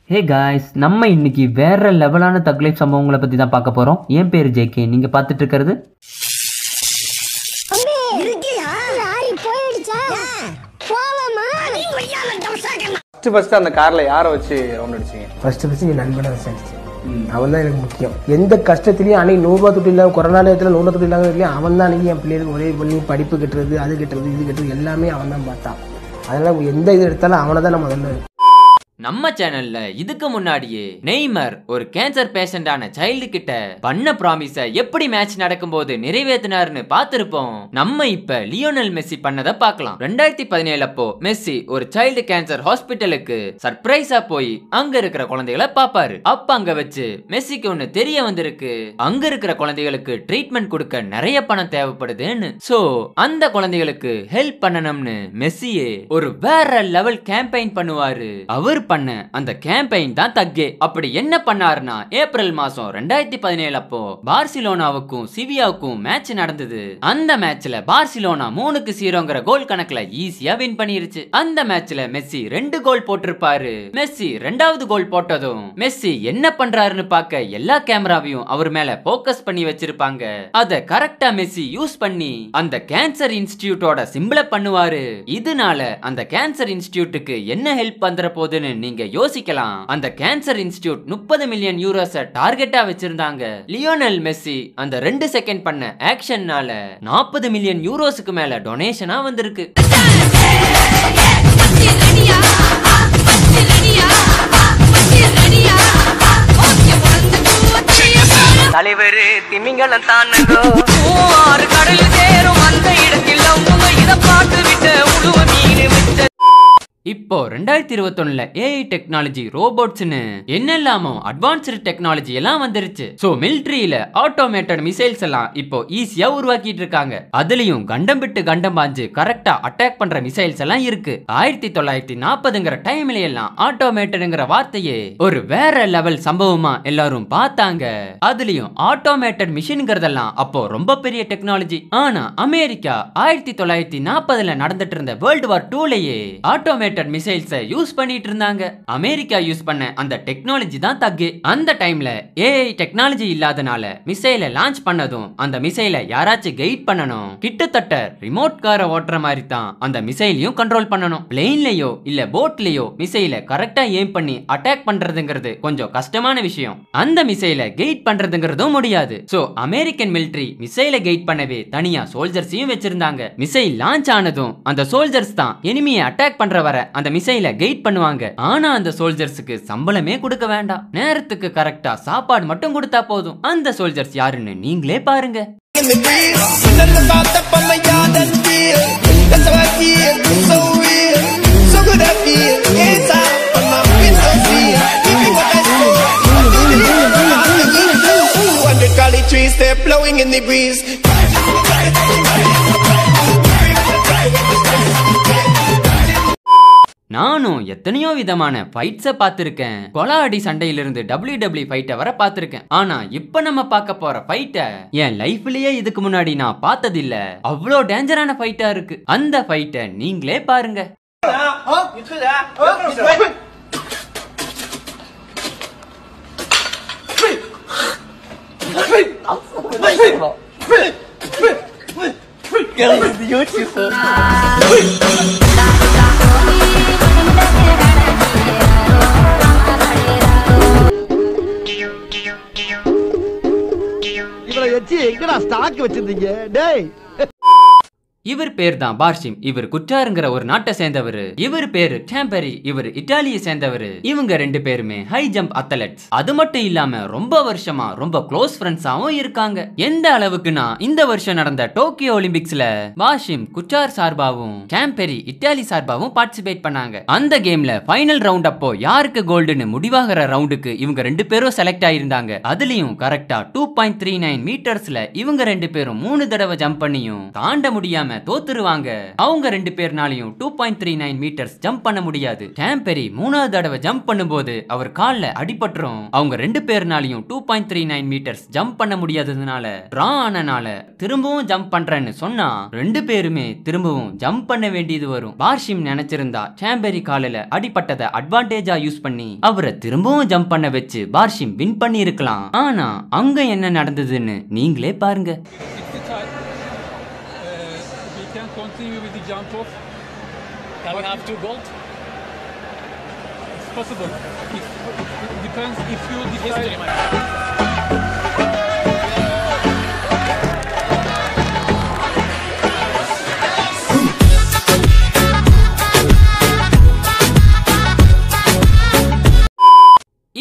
Hey guys, நம்ம இன்னைக்கு வேற லெவலான தக்லைஃப் சம்பவங்களை பத்தி தான் பார்க்க போறோம். என் பேரு ஜேகே. நீங்க பார்த்துட்டு இருக்கிறது ஃபர்ஸ்ட் அந்த கார்ல யாரை வச்சு ரவுண்ட் அடிச்சீங்க? ஃபர்ஸ்ட் என் நண்பனை விசாரிச்சேன். அவன் தான் எனக்கு முக்கியம். எந்த கஷ்டத்துலையும் அன்னைக்கு 100 ரூபா துட்டு இல்லாமல் கொரோனா நேரத்தில் 100 ரூபா துட்டு இல்லாமல் இல்லையா, அவன் தான் அன்னைக்கு என் பிள்ளைகளுக்கு ஒரே பண்ணி படிப்பு கட்டுறது, அது கட்டுறது, இது கட்டுறது எல்லாமே அவன் தான் பார்த்தான். அதனால எந்த இது எடுத்தாலும் அவனை தான் நம்ம முதல்ல. நம்ம சேனல்ல இதுக்கு முன்னாடியே நெய்மர் ஒரு கேன்சர் பேஷண்டான சைல்டு கிட்ட பண்ண ப்ராமிஸ எப்படி மேட்ச் நடக்கும்போது நிறைவேற்றினார்னு பார்த்திருப்போம். நம்ம இப்ப லியோனல் மெஸ்ஸி பண்ணதை பார்க்கலாம். 2017 அப்போ மெஸ்ஸி ஒரு சைல்டு கேன்சர் ஹாஸ்பிட்டலுக்கு சர்ப்ரைஸா போய் அங்க இருக்கிற குழந்தைகளை பாப்பாரு. அப்ப அங்க வச்சு மெஸ்ஸிக்கு ஒண்ணு தெரிய வந்திருக்கு, அங்க இருக்கிற குழந்தைகளுக்கு ட்ரீட்மெண்ட் கொடுக்க நிறைய பணம் தேவைப்படுதுன்னு. சோ அந்த குழந்தைகளுக்கு ஹெல்ப் பண்ணணும்னு மெஸ்ஸியே ஒரு வேற லெவல் கேம்பெயின் பண்ணுவாரு. அவர் பண்ண அந்த கேம்பெயின் தான் தக்கே. அப்படி என்ன பண்ணாருன்னா, ஏப்ரல் மாசம் 2017 அப்போ பார்சிலோனாவுக்கும் சிவியாவுக்கும் மேட்ச் நடந்தது. அந்த மேட்ச்ல பார்சிலோனா 3-0ங்கிற கோல் கணக்குல ஈஸியா வின் பண்ணிருச்சு. அந்த மேட்ச்ல மெஸ்ஸி 2 கோல் போட்டிருப்பாரு. மெஸ்ஸி 2வது கோல் போட்டதும் மெஸ்ஸி என்ன பண்றாருன்னு பார்க்க எல்லா கேமராவையும் அவர் மேல போக்கஸ் பண்ணி வச்சிருப்பாங்க. அத கரெக்டா மெஸ்ஸி யூஸ் பண்ணி அந்த கேன்சர் இன்ஸ்டிடியூட்டோட சிம்பிள பண்ணுவாரு. இதனால அந்த கேன்சர் இன்ஸ்டிடியூட்டுக்கு என்ன ஹெல்ப் பண்ற போதுன்னு நீங்க யோசிக்கலாம். அந்த கேன்சர் இன்ஸ்டிடியூட் 30 மில்லியன் யூரோஸ டார்கெட்டா வச்சிருந்தாங்க. லியோனல் மெஸ்ஸி அந்த 2 செகண்ட் பண்ண ஆக்ஷன்னால 40 மில்லியன் யூரோஸ்க்கு மேல டொனேஷனா வந்திருக்கு. தலைவர் திமிங்கலம் தானோ ஆறு கடல் சேரும் அந்த இடத்தில் இத பாட்டு விட்ட உழுவ மீன் விட்ட. இப்போ 2021ல ஏஐ டெக்னாலஜி, ரோபோட்ஸ்னு என்னெல்லாமோ அட்வான்ஸ்டு டெக்னாலஜி எல்லாம் வந்துருச்சு. சோ மிலிட்டரியில ஆட்டோமேட்டட் மிசைல்ஸ் எல்லாம் இப்போ ஈஸியா உருவாக்கிட்டு இருக்காங்க. அதுலயும் கண்டம் விட்டு கண்டம் பாஞ்சு கரெக்டா அட்டாக் பண்ற மிசைல்ஸ் எல்லாம் இருக்கு. 1940ங்கிற டைம்ல எல்லாம் ஆட்டோமேட்டட்ங்கிற வார்த்தையே ஒரு வேற லெவல் சம்பவமா எல்லாரும் பார்த்தாங்க. அதுலயும் ஆட்டோமேட்டட் மிஷின்ங்கிறதெல்லாம் அப்போ ரொம்ப பெரிய டெக்னாலஜி. ஆனா அமெரிக்கா 1940ல நடந்துட்டு இருந்த வேர்ல்டு வார் 2லயே ஆட்டோமேட்டட் மிசைல்ஸ் யூஸ் பண்ணிட்டு இருந்தாங்க. அமெரிக்கா யூஸ் பண்ண அந்த டெக்னாலஜி தான் தக்கே. அந்த டைம்ல ஏஐ டெக்னாலஜி இல்லாதனால மிசைலை லான்ச் பண்ணதும் அந்த மிசைலை யாராச்சும் கைட் பண்ணணும். கிட்டத்தட்ட ரிமோட் காரை ஓட்டுற மாதிரி தான் அந்த மிசைலையும் கண்ட்ரோல் பண்ணணும். பிளேன்லயோ இல்ல போட்லயோ மிசைலை கரெக்டா ஏம் பண்ணி அட்டாக் பண்றதுங்கிறது கொஞ்சம் கஷ்டமான விஷயம். அந்த மிசைலை கைட் பண்றதுங்கிறதும் முடியாது. சோ அமெரிக்கன் மிலிட்டரி மிசைலை கைட் பண்ணவே தனியா சோல்ஜர்ஸையும் வச்சிருந்தாங்க. மிசைல் லான்ச் ஆனதும் அந்த சோல்ஜர்ஸ் தான் எனிமியை அட்டாக் பண்ற வர அந்த மிசைலை கைட் பண்ணுவாங்க. ஆனா அந்த சோல்ஜர்ஸ்க்கு சம்பளமே கொடுக்க வேண்டாம், நேரத்துக்கு கரெக்டா சாப்பாடு மட்டும் கொடுத்தா போதும். அந்த சோல்ஜர்ஸ் யாருன்னு நீங்களே பாருங்க. நானும் எத்தனையோ விதமான ஃபைட்ஸை பார்த்திருக்கேன். கொலாடி சண்டையிலிருந்து WWE ஃபைட்டை வர பார்த்திருக்கேன். ஆனா இப்ப நம்ம பார்க்க போற ஃபைட்டை என் லைஃப்லயே இதுக்கு முன்னாடி நான் பார்த்ததில்ல. அவ்வளோ டேஞ்சரான ஃபைட்டா இருக்கு. அந்த ஃபைட்டை நீங்களே பாருங்க. இவர் பேர் தான் பார்ஷிம். இவர் குற்றாருங்கிற ஒரு நாட்டை சேர்ந்தவர். இவர் பேரு டேம்பரி. இவர் இத்தாலியை சேர்ந்தவர். இவங்க 2 பேருமே ஹை ஜம்ப் அத்லெட்ஸ். அது மட்டும் இல்லாம ரொம்ப வருஷமா ரொம்ப க்ளோஸ் ஃப்ரெண்ட்ஸாவும் இருக்காங்க. எந்த அளவுக்குனா இந்த வருஷம் நடந்த டோக்கியோ ஒலிம்பிக்ஸ்ல பார்ஷிம் குற்றார் சார்பாவும் டேம்பரி இத்தாலி சார்பாவும் பார்ட்டிசிபேட் பண்ணாங்க. அந்த கேம்ல ஃபைனல் ரவுண்ட் அப்போ யாருக்கு கோல்டுன்னு முடிவாகிற ரவுண்டுக்கு இவங்க 2 பேரும் செலக்ட் ஆயிருந்தாங்க. அதுலயும் கரெக்டா 2.39 மீட்டர்ஸ்ல இவங்க 2 பேரும் 3 தடவை ஜம்ப் பண்ணியும் தாண்ட முடியாம முடியாம தோத்துருவாங்க. அவங்க 2 பேர்னாலையும் 2.39 மீட்டர்ஸ் ஜம்ப் பண்ண முடியாது. கேம்பெரி 3வது தடவை ஜம்ப் பண்ணும்போது அவர் கால்ல அடிபட்டுரும். அவங்க 2 பேர்னாலையும் 2.39 மீட்டர்ஸ் ஜம்ப் பண்ண முடியாததுனால டிரா ஆனனால திரும்பவும் ஜம்ப் பண்றேன்னு சொன்னா 2 பேருமே திரும்பவும் ஜம்ப் பண்ண வேண்டியது வரும். பார்ஷிம் நினைச்சிருந்தா கேம்பெரி காலில அடிபட்டதை அட்வான்டேஜா யூஸ் பண்ணி அவரை திரும்பவும் ஜம்ப் பண்ண வச்சு பார்ஷிம் வின் பண்ணி இருக்கலாம். ஆனா அங்க என்ன நடந்ததுன்னு நீங்களே பாருங்க. Continue with the jump off. Can we have 2 gold? It's possible. It depends if you decide.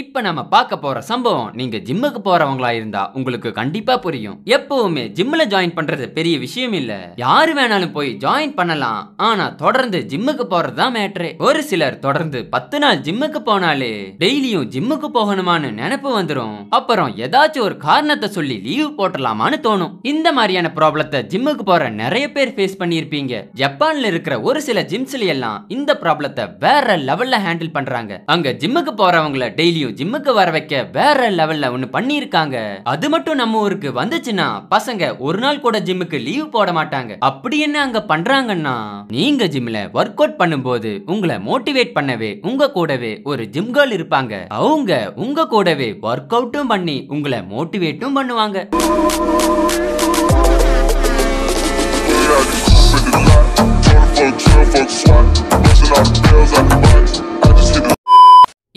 இப்ப நம்ம பார்க்க போற சம்பவம் நீங்க ஜிம்முக்கு போறவங்களா இருந்தா உங்களுக்கு கண்டிப்பா புரியும். எப்பவுமே ஜிம்ல ஜாயின் பண்றது பெரிய விஷயம் இல்ல. யாரு வேணாலும் போய் ஜாயின் பண்ணலாம். ஆனா தொடர்ந்து ஜிம்முக்கு போறதுதான் மேட்டரே. ஒரு சிலர் தொடர்ந்து 10 நாள் ஜிம்முக்கு போனாலே டெய்லியும் ஜிம்முக்கு போகணுமான்னு நினைப்பு வந்துரும். அப்புறம் ஏதாச்சும் ஒரு காரணத்தை சொல்லி லீவ் போட்டலாமான்னு தோணும். இந்த மாதிரியான ப்ராப்ளத்தை ஜிம்முக்கு போற நிறைய பேர் ஃபேஸ் பண்ணியிருப்பீங்க. ஜப்பான்ல இருக்கிற ஒரு சில ஜிம்ஸ்ல எல்லாம் இந்த ப்ராப்ளத்தை வேற லெவல்ல ஹேண்டில் பண்றாங்க. அங்க ஜிம்முக்கு போறவங்கள டெய்லியும் ஜிம்முக்கு வர வைக்க வேற லெவல்ல ஒன்னு பண்ணிருக்காங்க. அது மட்டும் நம்ம ஊருக்கு வந்துச்சுன்னா பசங்க ஒரு நாள் கூட ஜிம்முக்கு லீவ் போட மாட்டாங்க. அப்படி என்ன அங்க பண்றாங்கன்னா, நீங்க ஜிம்ல ஒர்க் அவுட் பண்ணும்போது உங்களை மோட்டிவேட் பண்ணவே உங்க கூடவே ஒரு ஜிம் கேர்ள் இருப்பாங்க. அவங்க உங்க கூடவே ஒர்க் அவுட்டும் பண்ணி உங்களை மோட்டிவேட்டும் பண்ணுவாங்க.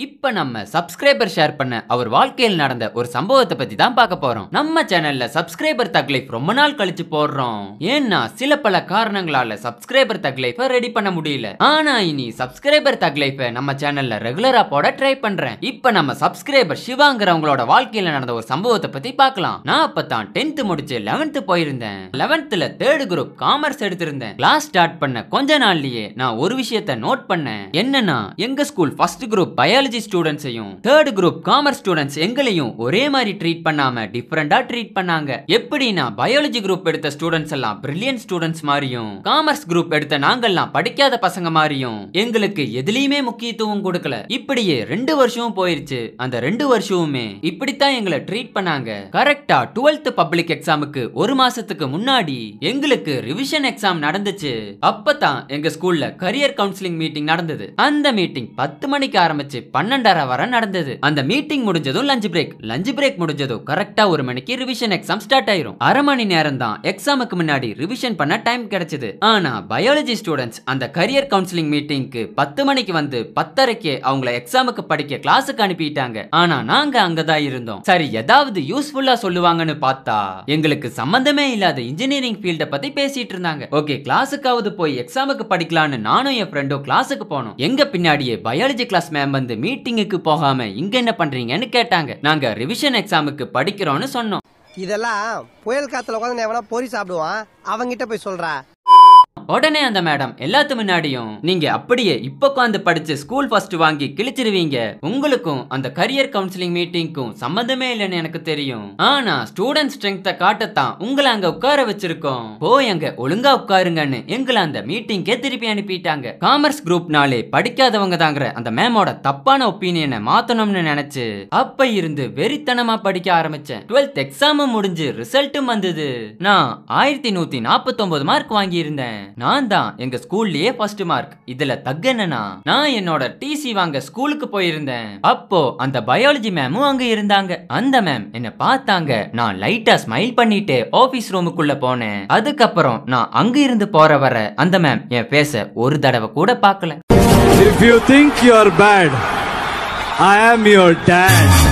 இப்ப நம்ம சப்ஸ்கிரைபர் ஷேர் பண்ண அவர் வாழ்க்கையில் நடந்த ஒரு சம்பவத்தை பத்தி தான் பார்க்க போறோம். நம்ம சேனல்ல சப்ஸ்கிரைபர் தக்லைஃப் ரொம்ப நாள் கழிச்சு போடுறோம். ஏன்னா சில பல காரணங்களால சப்ஸ்கிரைபர் தக்லைஃபை ரெடி பண்ண முடியல. ஆனா இனி சப்ஸ்கிரைபர் தக்லைஃபை நம்ம சேனல்ல ரெகுலரா போட ட்ரை பண்றேன். இப்ப நம்ம சப்ஸ்கிரைபர் சிவாங்கிறவங்களோட வாழ்க்கையில நடந்த ஒரு சம்பவத்தை பத்தி பார்க்கலாம். நான் அப்பதான் 10th முடிச்சு 11th போயிருந்தேன். 11thல 3rd குரூப் காமர்ஸ் எடுத்திருந்தேன். கிளாஸ் ஸ்டார்ட் பண்ண கொஞ்ச நாள்லயே நான் ஒரு விஷயத்தை நோட் பண்ணேன். என்னன்னா எங்க ஸ்கூல் 1st குரூப் பயாலஜி ஸ்டூடண்ட்ஸையும் 3rd குரூப் காமர்ஸ் ஸ்டூடண்ட்ஸ் எங்களையும் ஒரே மாதிரி ட்ரீட் பண்ணாம டிஃபரெண்டா ட்ரீட் பண்ணாங்க. எப்படின்னா பயாலஜி குரூப் எடுத்த ஸ்டூடண்ட்ஸ் எல்லாம் பிரில்லியன்ட் ஸ்டூடண்ட்ஸ் மாதிரியும், காமர்ஸ் குரூப் எடுத்த நாங்கெல்லாம் படிக்காத பசங்க மாதிரியும் எங்களுக்கு எதுலயுமே முக்கியத்துவம் கொடுக்கல. இப்படியே 2 வருஷமும் போயிருச்சு. அந்த 2 வருஷமுமே இப்படித்தான் எங்களை ட்ரீட் பண்ணாங்க. கரெக்டா 12th பப்ளிக் எக்ஸாமுக்கு ஒரு மாசத்துக்கு முன்னாடி எங்களுக்கு ரிவிஷன் எக்ஸாம் நடந்துச்சு. அப்பதான் எங்க ஸ்கூல்ல கரியர் கவுன்சிலிங் மீட்டிங் நடந்தது. அந்த மீட்டிங் 10 மணிக்கு ஆரம்பிச்சு 12:30 வரை நடந்தது. அந்த மீட்டிங் முடிஞ்சதும் லஞ்ச் பிரேக் முடிஞ்சதும் கரெக்டா 1 மணிக்கு ரிவிஷன் எக்ஸாம் ஸ்டார்ட் ஆயிரும். அரை மணி நேரம் தான் எக்ஸாமுக்கு முன்னாடி ரிவிஷன் பண்ண டைம் கிடைச்சது. ஆனா பயாலஜி ஸ்டூடண்ட்ஸ் அந்த கரியர் கவுன்சிலிங் மீட்டிங்க்கு 10 மணிக்கு வந்து 10:30க்கு அவங்கள எக்ஸாமுக்கு படிக்க கிளாஸுக்கு அனுப்பிட்டாங்க. ஆனா நாங்க அங்கதான் இருந்தோம். சரி ஏதாவது யூஸ்ஃபுல்லா சொல்லுவாங்கன்னு பார்த்தா எங்களுக்கு சம்பந்தமே இல்லாத இன்ஜினியரிங் ஃபீல்ட பத்தி பேசிட்டு இருந்தாங்க. ஓகே கிளாஸுக்காவது போய் எக்ஸாமுக்கு படிக்கலான்னு நானும் என் ஃப்ரெண்டும் கிளாஸுக்கு போனோம். எங்க பின்னாடியே பயாலஜி கிளாஸ் மேம் வந்து மீட்டிங்குக்கு போகாம இங்க என்ன பண்றீங்கன்னு கேட்டாங்க. நாங்க ரிவிஷன் எக்ஸாமுக்கு படிக்கிறோம்னு சொன்னோம். இதெல்லாம் புயல் காத்துல உட்காந்து எவனா பொறி சாப்பிடுவான், அவங்கிட்ட போய் சொல்றா. உடனே அந்த மேடம் எல்லாத்து முன்னாடியும் நீங்க அப்படியே இப்ப உட்காந்து படிச்சு ஸ்கூல் ஃபர்ஸ்ட் வாங்கி கிழிச்சிருவீங்க. உங்களுக்கும் அந்த கரியர் கவுன்சிலிங் மீட்டிங்க்கும் சம்பந்தமே இல்லைன்னு எனக்கு தெரியும். ஆனா ஸ்டூடெண்ட் ஸ்ட்ரெங்த காட்டத்தான் உங்களை அங்க உட்கார வச்சிருக்கோம். போய் அங்க ஒழுங்கா உட்காருங்கன்னு எங்களை அந்த மீட்டிங்கே திருப்பி அனுப்பிட்டாங்க. காமர்ஸ் குரூப்னாலே படிக்காதவங்க தாங்கிற அந்த மேமோட தப்பான ஒப்பீனியனை மாத்தணும்னு நினைச்சு அப்ப இருந்து வெறித்தனமா படிக்க ஆரம்பிச்சேன். 12th எக்ஸாமும் முடிஞ்சு ரிசல்ட்டும் வந்தது. நான் 1149 மார்க் வாங்கி இருந்தேன். நான் தான் எங்க ஸ்கூல்லயே ஃபர்ஸ்ட் மார்க். இதுல தக்கு என்னன்னா நான் என்னோட டிசி வாங்க ஸ்கூலுக்கு போயிருந்தேன். அப்போ அந்த பயாலஜி மேமும் அங்க இருந்தாங்க. அந்த மேம் என்ன பார்த்தாங்க. நான் லைட்டா ஸ்மைல் பண்ணிட்டு ஆபீஸ் ரூமுக்குள்ள போனேன். அதுக்கப்புறம் நான் அங்க இருந்து போற வர அந்த மேம் என் ஃபேஸ ஒரு தடவை கூட பார்க்கல. If you think you are bad, I am your dad.